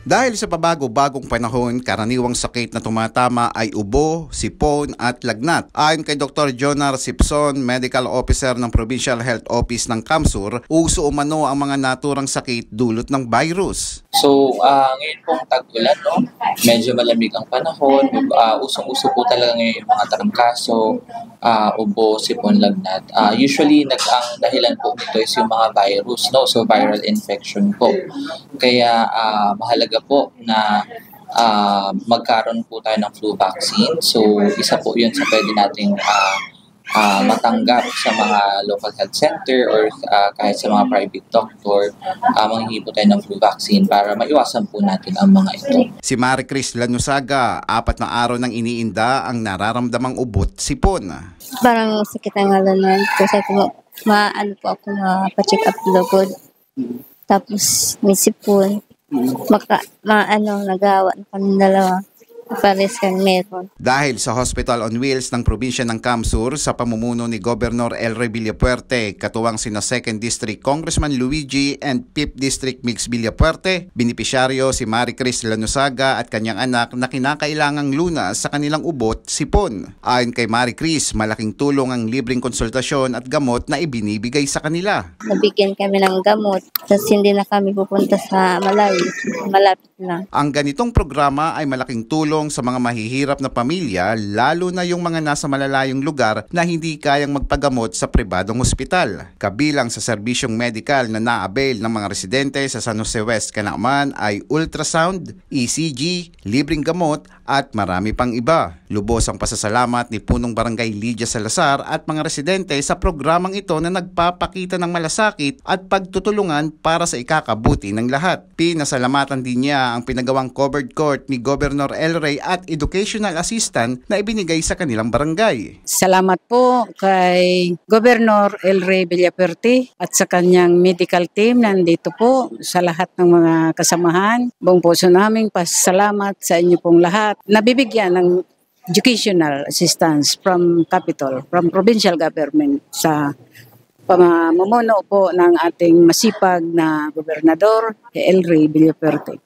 Dahil sa pabago-bagong panahon, karaniwang sakit na tumatama ay ubo, sipon at lagnat. Ayon kay Dr. Jonar Sipson, Medical Officer ng Provincial Health Office ng Kamsur, uso umano ang mga naturang sakit dulot ng virus. So, ngayon pong tag-ulan, no? Medyo malamig ang panahon. Usong-uso po talaga ngayon yung mga tarangkaso, ubo, sipon, lagnat. Usually, ang dahilan po nito is yung mga virus, no? So, viral infection po. Kaya, mahalaga po na magkaroon po tayo ng flu vaccine. So, isa po yun sa pwede nating matanggap sa mga local health center or kahit sa mga private doctor, manghihingi po tayo ng flu vaccine para maiwasan po natin ang mga ito. Si Maricris Lanusaga, 4 na araw nang iniinda ang nararamdamang ubot, sipon. Parang sakit ang halaman. Kasi maano po ako, mapacheck up lugod. Tapos may sipon. Nagawa na kami dalawa. Pares kang meron. Dahil sa Hospital on Wheels ng probinsya ng Kamsur sa pamumuno ni Governor Elroy Villapuerte, katuwang sina 2nd District Congressman Luigi and 5th District Mix Villapuerte, binipisyaryo si Maricris Lanusaga at kanyang anak na kinakailangang lunas sa kanilang ubot, sipon. Ayon kay Maricris, malaking tulong ang libreng konsultasyon at gamot na ibinibigay sa kanila. Nabigyan kami ng gamot, tapos hindi na kami pupunta sa malayo, malapit lang. Ang ganitong programa ay malaking tulong sa mga mahihirap na pamilya, lalo na yung mga nasa malalayong lugar na hindi kayang magpagamot sa pribadong ospital. Kabilang sa serbisyong medical na na-avail ng mga residente sa San Jose West, Canaaman ay ultrasound, ECG, libreng gamot at marami pang iba. Lubos ang pasasalamat ni Punong Barangay Lydia Salazar at mga residente sa programang ito na nagpapakita ng malasakit at pagtutulungan para sa ikakabuti ng lahat. Pinasalamatan din niya ang pinagawang covered court ni Governor Elroy at educational assistant na ibinigay sa kanilang barangay. Salamat po kay Governor Elroy Villapuerte at sa kanyang medical team nandito po, sa lahat ng mga kasamahan. Buong puso naming pasalamat sa inyo pong lahat. Nabibigyan ng educational assistance from Capitol, from provincial government sa pamumuno po ng ating masipag na Gobernador Elroy Villapuerte.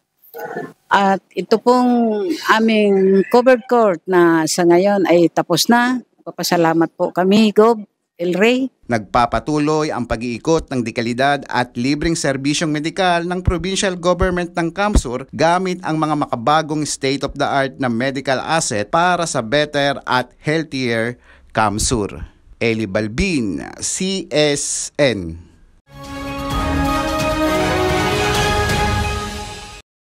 At ito pong aming covered court na sa ngayon ay tapos na. Papasalamat po kami, Gob Elroy. Nagpapatuloy ang pag-iikot ng dekalidad at libreng serbisyong medikal ng provincial government ng Kamsur gamit ang mga makabagong state-of-the-art na medical asset para sa better at healthier Kamsur. Eli Balbin, CSN.